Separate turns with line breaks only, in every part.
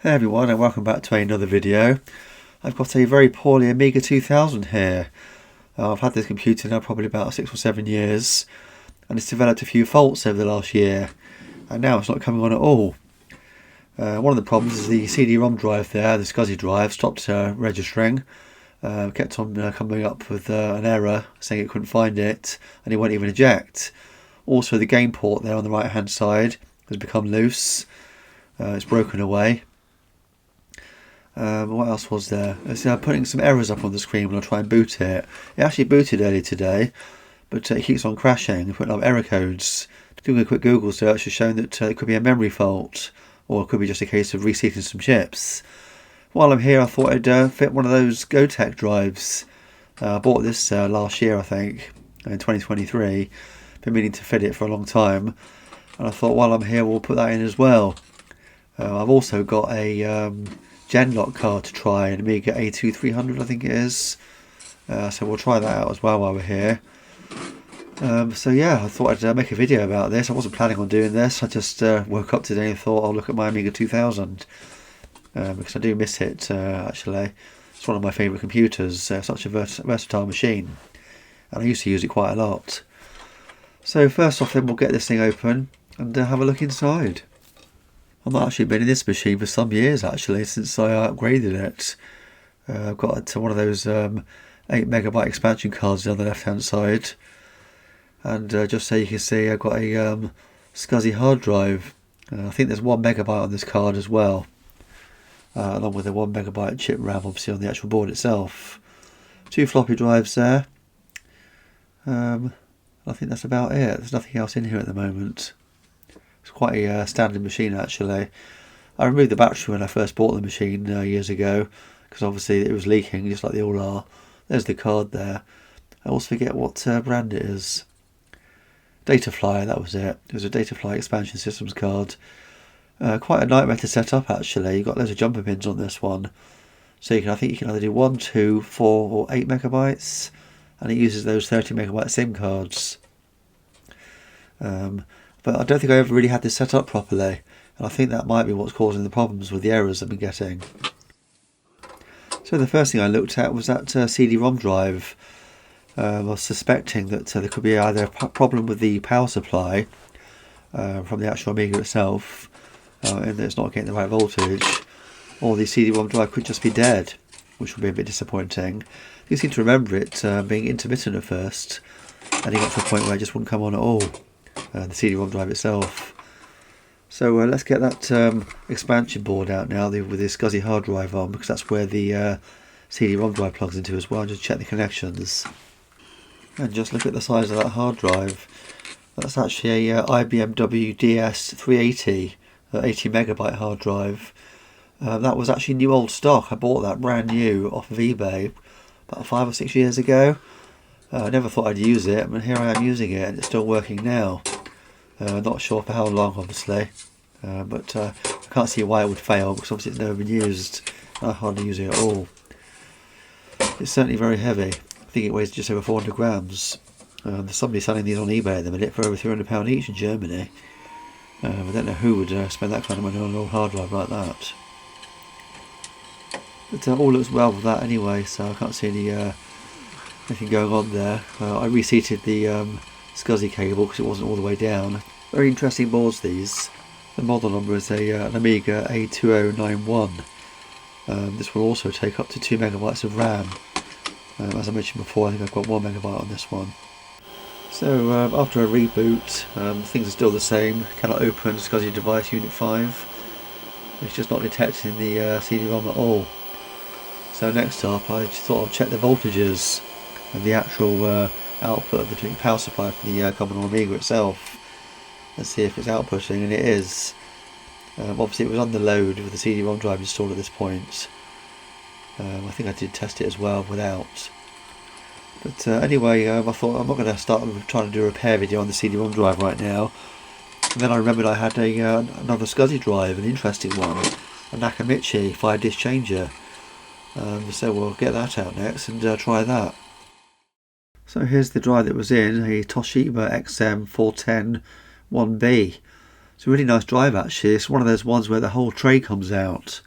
Hey everyone, and welcome back to another video. I've got a very poorly Amiga 2000 here. I've had this computer now probably about 6 or 7 years, and it's developed a few faults over the last year, and now it's not coming on at all. One of the problems is the CD-rom drive there, the SCSI drive, stopped registering. Kept on coming up with an error saying it couldn't find it, and it won't even eject. Also, the game port there on the right hand side has become loose. It's broken away. What else was there? It's putting some errors up on the screen when I try and boot it. It actually booted earlier today, but it keeps on crashing, putting up error codes. Doing a quick Google search has shown that it could be a memory fault, or it could be just a case of reseating some chips. While I'm here, I thought I'd fit one of those GOTEK drives. I bought this last year, I think, in 2023. Been meaning to fit it for a long time, and I thought while I'm here, we'll put that in as well. I've also got a Genlock card to try, an Amiga A2300 I think it is, so we'll try that out as well while we're here. So yeah, I thought I'd make a video about this. I wasn't planning on doing this, I just woke up today and thought I'll look at my Amiga 2000, because I do miss it actually. It's one of my favourite computers, such a versatile machine, and I used to use it quite a lot. So first off then, we'll get this thing open and have a look inside. I've not actually been in this machine for some years actually, since I upgraded it. I've got one of those 8MB expansion cards on the left hand side, and just so you can see, I've got a SCSI hard drive. I think there's 1MB on this card as well, along with a 1MB chip RAM obviously on the actual board itself. 2 floppy drives there. I think that's about it. There's nothing else in here at the moment. It's quite a standard machine actually. I removed the battery when I first bought the machine years ago, because obviously it was leaking just like they all are. There's the card there. I also forget what brand it is. Datafly, that was it. It was a Datafly Expansion Systems card. Quite a nightmare to set up actually. You've got loads of jumper pins on this one. So I think you can either do 1, 2, 4 or 8MB, and it uses those 30MB SIM cards. But I don't think I ever really had this set up properly, and I think that might be what's causing the problems with the errors I've been getting. So the first thing I looked at was that CD-rom drive. I was suspecting that there could be either a problem with the power supply from the actual Amiga itself, and that it's not getting the right voltage, or the CD-rom drive could just be dead, which would be a bit disappointing. You seem to remember it being intermittent at first, and it got to a point where it just wouldn't come on at all. The CD-rom drive itself. So let's get that expansion board out now with the SCSI hard drive on, because that's where the CD-rom drive plugs into as well. Just check the connections and just look at the size of that hard drive. That's actually a IBM WDS380 80MB hard drive. That was actually new old stock. I bought that brand new off of eBay about 5 or 6 years ago. I never thought I'd use it, but here I am using it, and it's still working now. Not sure for how long obviously, but I can't see why it would fail, because obviously it's never been used. I hardly use it at all. It's certainly very heavy. I think it weighs just over 400 grams. There's somebody selling these on eBay at the minute for over £300 each in Germany. I don't know who would spend that kind of money on an old hard drive like that. But all looks well with that anyway, so I can't see anything going on there. I reseated the SCSI cable because it wasn't all the way down. Very interesting boards these. The model number is an Amiga A2000. This will also take up to 2MB of RAM. As I mentioned before, I think I've got 1MB on this one. So after a reboot, things are still the same. Cannot open SCSI device unit 5. It's just not detecting the CD-rom at all. So next up, I just thought I'd check the voltages and the actual output of the power supply from the Commodore Amiga itself. Let's see if it's outputting, and it is. Obviously it was under load with the CD-rom drive installed at this point. I think I did test it as well without. But anyway, I thought I'm not going to start trying to do a repair video on the CD-rom drive right now. And then I remembered I had another SCSI drive, an interesting one, a Nakamichi 5-disc changer. So we'll get that out next and try that. So here's the drive that was in, a Toshiba XM410 1B. It's a really nice drive actually. It's one of those ones where the whole tray comes out.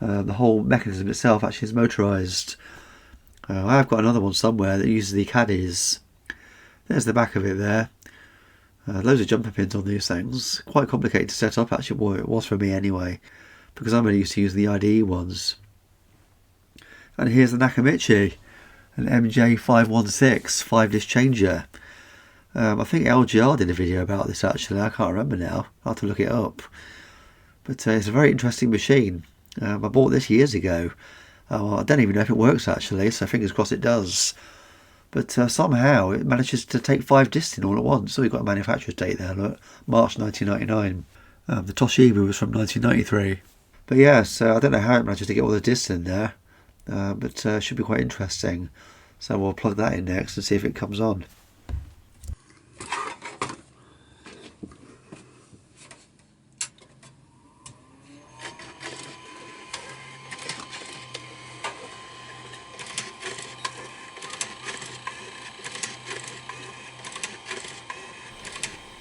The whole mechanism itself actually is motorised. I have got another one somewhere that uses the caddies. There's the back of it there. Loads of jumper pins on these things. Quite complicated to set up actually, well, it was for me anyway, because I'm only used to using the IDE ones. And here's the Nakamichi, an MJ516 5-disc changer. I think LGR did a video about this actually, I can't remember now, I'll have to look it up. But it's a very interesting machine. I bought this years ago. I don't even know if it works actually, so fingers crossed it does. But somehow it manages to take 5 discs in all at once. So we've got a manufacturer's date there, look, March 1999. The Toshiba was from 1993. But yeah, so I don't know how it manages to get all the discs in there. But it should be quite interesting. So we'll plug that in next and see if it comes on.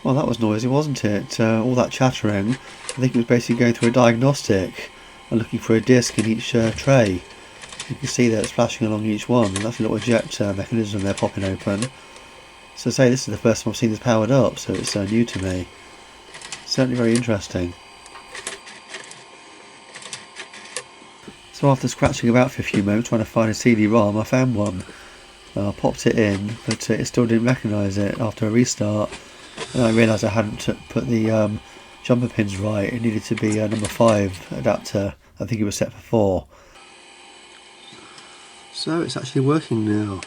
Well, that was noisy, wasn't it? All that chattering. I think it was basically going through a diagnostic and looking for a disc in each tray. You can see that it's flashing along each one, and that's a little eject mechanism there popping open. So say this is the first time I've seen this powered up, so it's new to me. Certainly very interesting. So after scratching about for a few moments trying to find a CD-ROM, I found one. I popped it in, but it still didn't recognise it after a restart. And I realised I hadn't put the jumper pins right. It needed to be a number 5 adapter. I think it was set for 4. So it's actually working now.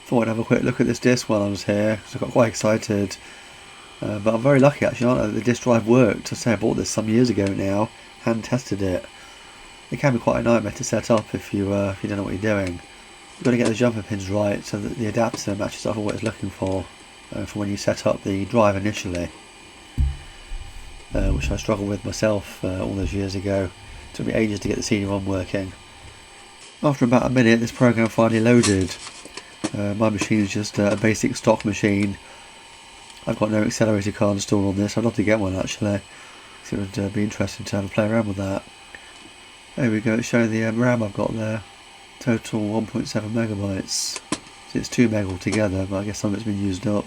Thought I'd have a quick look at this disc while I was here, because I got quite excited. But I'm very lucky actually, aren't I, that the disc drive worked. I say I bought this some years ago now, hand tested it. It can be quite a nightmare to set up if you don't know what you're doing. You've got to get the jumper pins right so that the adapter matches up with what it's looking for when you set up the drive initially. Which I struggled with myself all those years ago. It took me ages to get the CD-ROM working. After about a minute this program finally loaded. My machine is just a basic stock machine. I've got no accelerator card installed on this. I'd love to get one actually. So it would be interesting to have a play around with that. There we go, it's showing the RAM I've got there. Total 1.7 megabytes. So it's 2 meg altogether, but I guess some of it's been used up.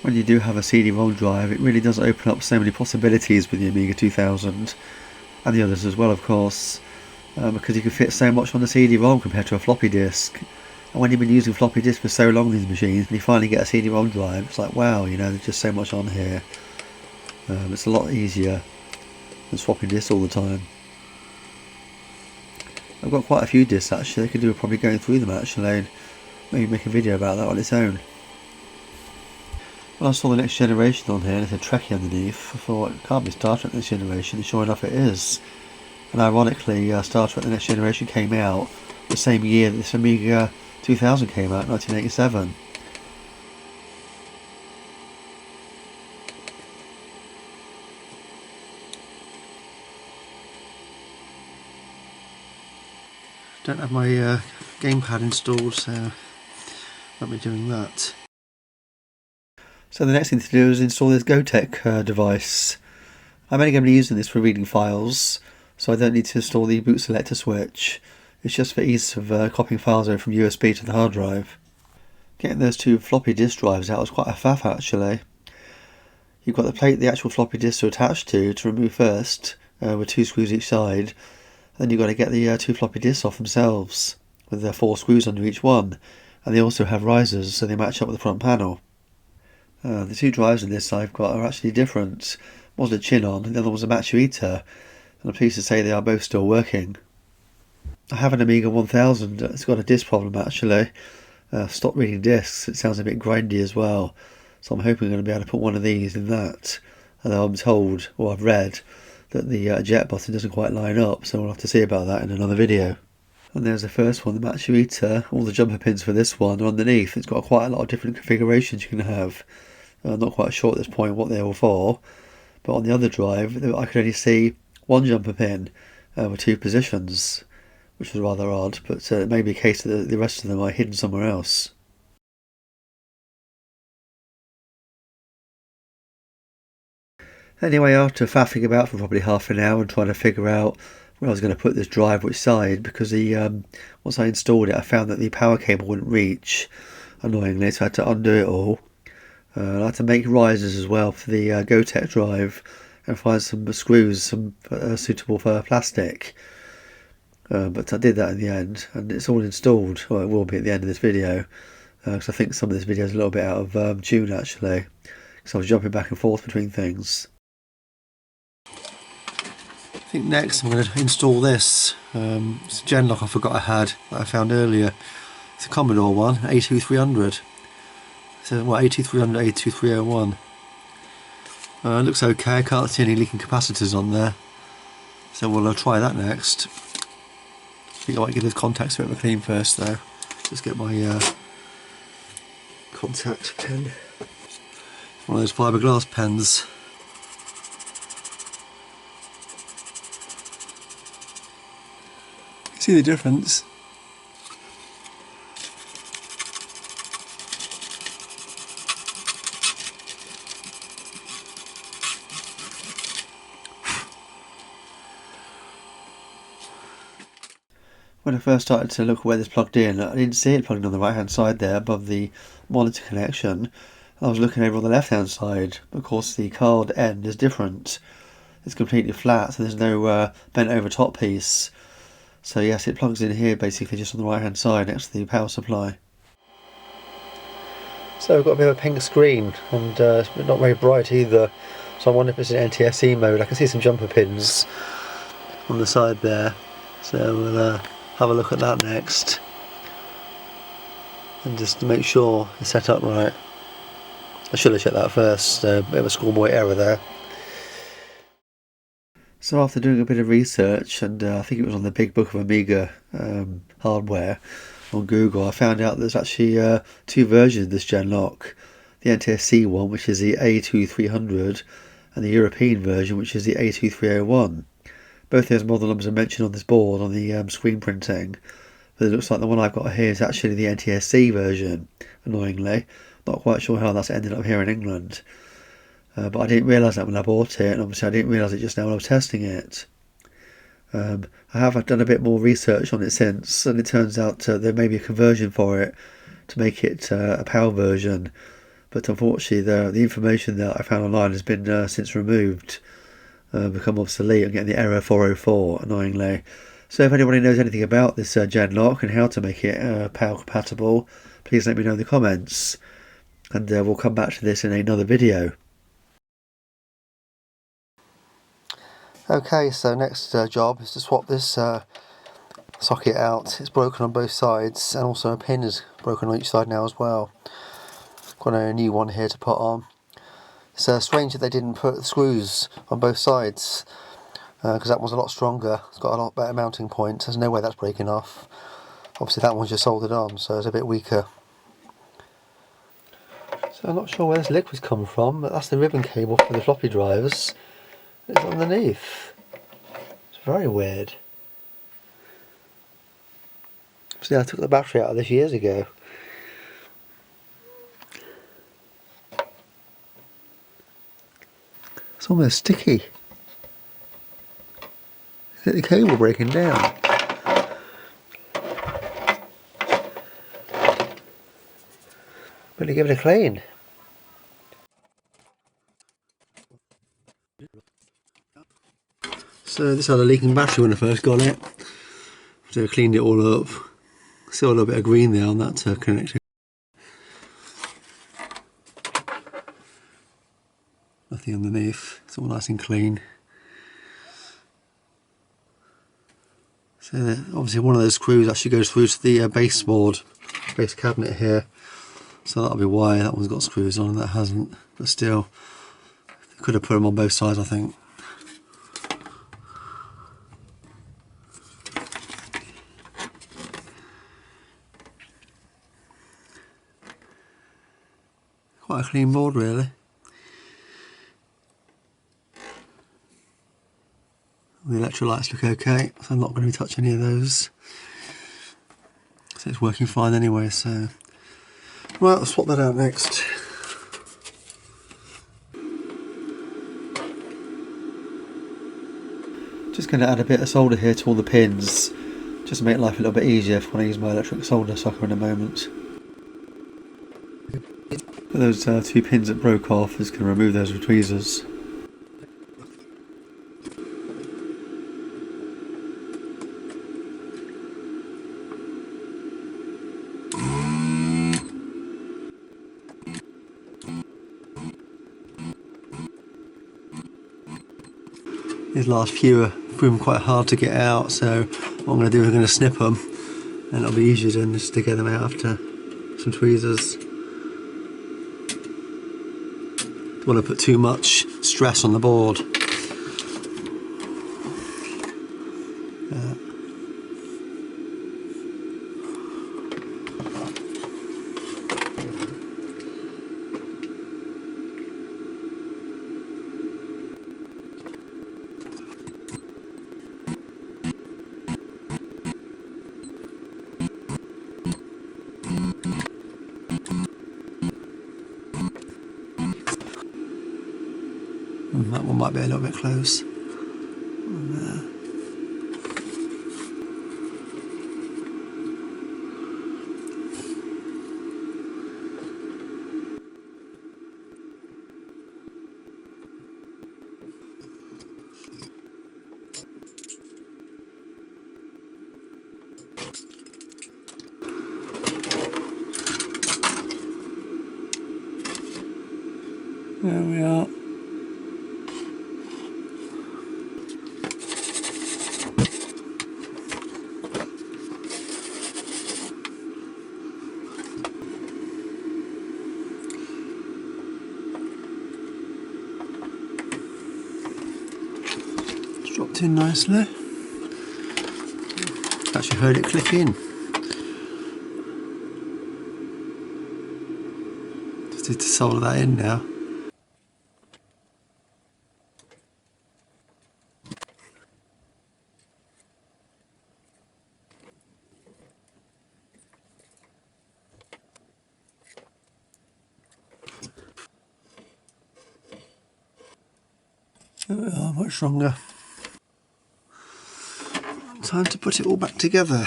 When you do have a CD-ROM drive, it really does open up so many possibilities with the Amiga 2000 and the others as well, of course, because you can fit so much on the CD-ROM compared to a floppy disk. And when you've been using floppy disks for so long, these machines, and you finally get a CD-ROM drive, it's like, wow, you know, there's just so much on here. It's a lot easier than swapping disks all the time. I've got quite a few disks actually. I could do probably going through them actually, and maybe make a video about that on its own. When I saw the Next Generation on here and it said Trekkie underneath, I thought it can't be Star Trek Next Generation, and sure enough it is. And ironically, Star Trek The Next Generation came out the same year that this Amiga 2000 came out, 1987. Don't have my gamepad installed, so won't be doing that. So the next thing to do is install this GOTEK device. I'm only going to be using this for reading files, so I don't need to install the boot selector switch. It's just for ease of copying files over from USB to the hard drive. Getting those 2 floppy disk drives out was quite a faff actually. You've got the plate the actual floppy disk to attach to remove first, with 2 screws each side. Then you've got to get the 2 floppy disks off themselves, with their 4 screws under each one, and they also have risers so they match up with the front panel. The 2 drives in this I've got are actually different. One's a Chinon and the other one's a Matsuita, and I'm pleased to say they are both still working. I have an Amiga 1000, it's got a disc problem actually. Stopped reading discs, it sounds a bit grindy as well, so I'm hoping I'm going to be able to put one of these in that, although I'm told, or I've read, that the eject button doesn't quite line up, so we'll have to see about that in another video. And there's the first one, the Matsuita. All the jumper pins for this one are underneath. It's got quite a lot of different configurations you can have. I'm not quite sure at this point what they're all for, but on the other drive I could only see one jumper pin with two positions, which was rather odd, but it may be a case that the rest of them are hidden somewhere else. Anyway, after faffing about for probably half an hour and trying to figure out where I was going to put this drive, which side, because once I installed it I found that the power cable wouldn't reach, annoyingly, so I had to undo it all. I had to make risers as well for the GOTEK drive and find some screws, some suitable for plastic. But I did that in the end, and it's all installed. Well, it will be at the end of this video, because I think some of this video is a little bit out of tune actually, because I was jumping back and forth between things. I think next I'm going to install this. It's a Genlock I forgot I had, that I found earlier. It's a Commodore one, A2300. So, well, A2300, A2301. It looks okay, I can't see any leaking capacitors on there. So we'll try that next. I think I might give those contacts a bit of a clean first though. Just get my contact pen. One of those fiberglass pens. See the difference? When I first started to look at where this plugged in, I didn't see it plugged in on the right hand side there above the monitor connection. I was looking over on the left hand side. Of course the card end is different. It's completely flat, so there's no bent over top piece. So yes, it plugs in here basically just on the right hand side next to the power supply. So we've got a bit of a pink screen, and it's not very bright either, so I wonder if it's in NTSC mode. I can see some jumper pins on the side there, so we'll have a look at that next, and just to make sure it's set up right. I should have checked that first, a bit of a schoolboy error there. So after doing a bit of research, and I think it was on the Big Book of Amiga hardware on Google, I found out there's actually two versions of this Genlock. The NTSC one, which is the A2300, and the European version, which is the A2301. Both those model numbers are mentioned on this board on the screen printing, but it looks like the one I've got here is actually the NTSC version, annoyingly. Not quite sure how that's ended up here in England. But I didn't realise that when I bought it, and obviously I didn't realise it just now when I was testing it. I have done a bit more research on it since, and it turns out there may be a conversion for it to make it a PAL version, but unfortunately the information that I found online has been since removed, become obsolete. I'm getting the error 404, annoyingly. So if anybody knows anything about this Genlock and how to make it PAL compatible, please let me know in the comments, and we'll come back to this in another video. Okay, so next job is to swap this socket out. It's broken on both sides, and also a pin is broken on each side now as well. Got a new one here to put on. It's strange that they didn't put the screws on both sides, because that one's a lot stronger. It's got a lot better mounting point. There's no way that's breaking off. Obviously that one's just soldered on, so it's a bit weaker. So I'm not sure where this liquid's come from, but that's the ribbon cable for the floppy drives. It's underneath. It's very weird. See, I took the battery out of this years ago. It's almost sticky. Is it the cable breaking down? Better give it a clean. So this had a leaking battery when I first got it. So I cleaned it all up. Still a little bit of green there on that connector. Nothing underneath.
It's all nice and clean. So obviously one of those screws actually goes through to the base cabinet here. So that'll be why that one's got screws on and that hasn't. But still, could have put them on both sides, I think. Quite a clean board, really. The electrolytes look okay, so I'm not going to touch any of those. So it's working fine anyway, so... Right, I'll swap that out next.
Just going to add a bit of solder here to all the pins, just to make life a little bit easier if I want to use my electric solder sucker in a moment. But those two pins that broke off, just going to remove those with tweezers.
These last few are proven quite hard to get out, so what I'm going to do is I'm going to snip them, and it'll be easier than just to get them out after some tweezers. Don't want to put too much stress on the board. That one might be a little bit close. There we are. Dropped in nicely. Actually heard it click in. Just need to solder that in now. There we are, much stronger. Time to put it all back together.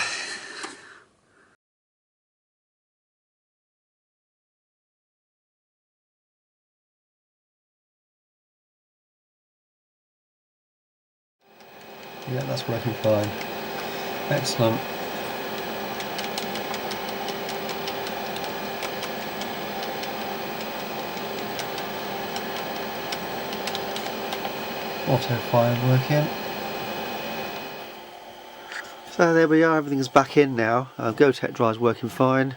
Yeah, that's working fine. Excellent. Auto fire working. So there we are, everything's back in now. GOTEK drive's working fine.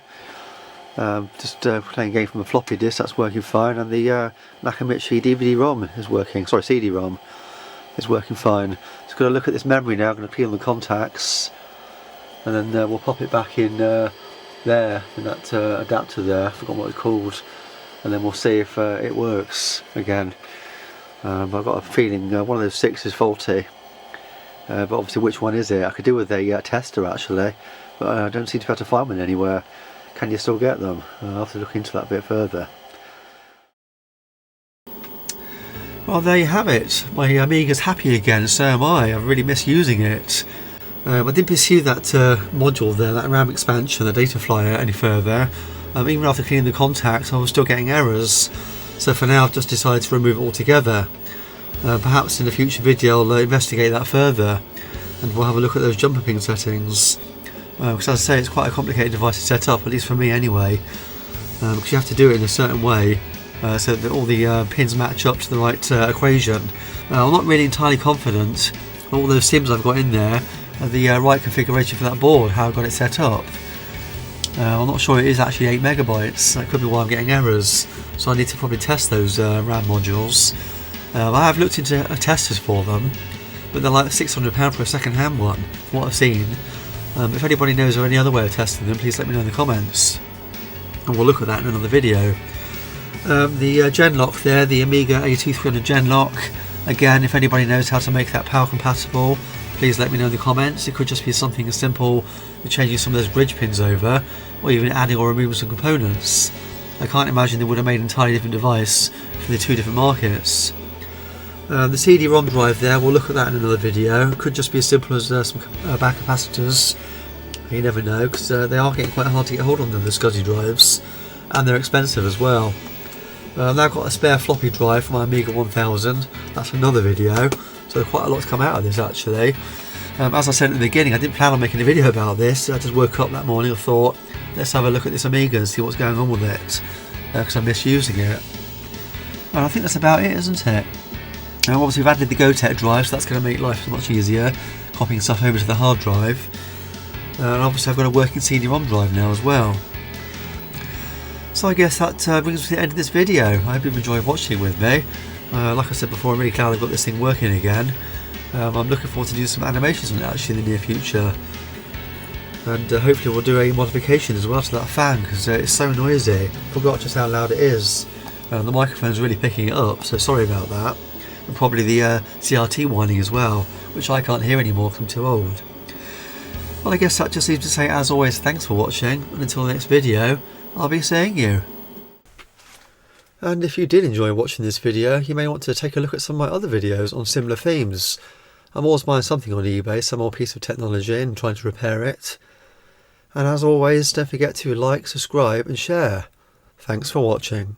Just playing a game from a floppy disk, that's working fine. And the Nakamichi DVD-rom is working, sorry, CD-rom is working fine. Just got to look at this memory now, I'm going to peel the contacts. And then we'll pop it back in there, in that adapter there, I forgot what it's called. And then we'll see if it works again. But I've got a feeling one of those 6 is faulty. But obviously which one is it? I could do with a tester actually, but I don't seem to be able to find one anywhere. Can you still get them? I'll have to look into that a bit further. Well, there you have it. My Amiga's happy again, so am I. I've really missed using it. I didn't pursue that module there, that RAM expansion, the data flyer, any further. Even after cleaning the contacts, I was still getting errors. So for now I've just decided to remove it altogether. Perhaps in a future video I'll investigate that further and we'll have a look at those jumper ping settings. Because as I say, it's quite a complicated device to set up, at least for me anyway. Because you have to do it in a certain way
so that all the pins match up to the right equation. I'm not really entirely confident all those sims I've got in there are the right configuration for that board, how I got it set up. I'm not sure it is actually 8 megabytes. That could be why I'm getting errors, so I need to probably test those RAM modules. I have looked into testers for them, but they're like £600 for a second hand one, from what I've seen. If anybody knows of any other way of testing them, please let me know in the comments, and we'll look at that in another video. The Genlock there, the Amiga A2300 Genlock, again, if anybody knows how to make that power compatible, please let me know in the comments. It could just be something as simple as changing some of those bridge pins over, or even adding or removing some components. I can't imagine they would have made an entirely different device for the two different markets. The CD-ROM drive there, we'll look at that in another video. It could just be as simple as some back capacitors. You never know, because they are getting quite hard to get hold of them, the SCSI drives, and they're expensive as well. I've now got a spare floppy drive for my Amiga 1000. That's another video, so quite a lot to come out of this actually. As I said at the beginning, I didn't plan on making a video about this. I just woke up that morning and thought, let's have a look at this Amiga and see what's going on with it, because I'm misusing it. And I think that's about it, isn't it? Now obviously we've added the GOTEK drive, so that's going to make life much easier, copying stuff over to the hard drive. And obviously I've got a working CD-ROM drive now as well. So I guess that brings us to the end of this video. I hope you've enjoyed watching with me. Like I said before, I'm really glad I've got this thing working again. I'm looking forward to doing some animations on it actually in the near future. And hopefully we'll do a modification as well to that fan, because it's so noisy. I forgot just how loud it is. The microphone's really picking it up, so sorry about that. And probably the CRT whining as well, which I can't hear anymore because I'm too old. Well, I guess that just leaves to say, as always, thanks for watching, and until the next video, I'll be seeing you. And if you did enjoy watching this video, you may want to take a look at some of my other videos on similar themes. I'm always buying something on eBay, some more piece of technology, and trying to repair it. And as always, don't forget to like, subscribe and share. Thanks for watching.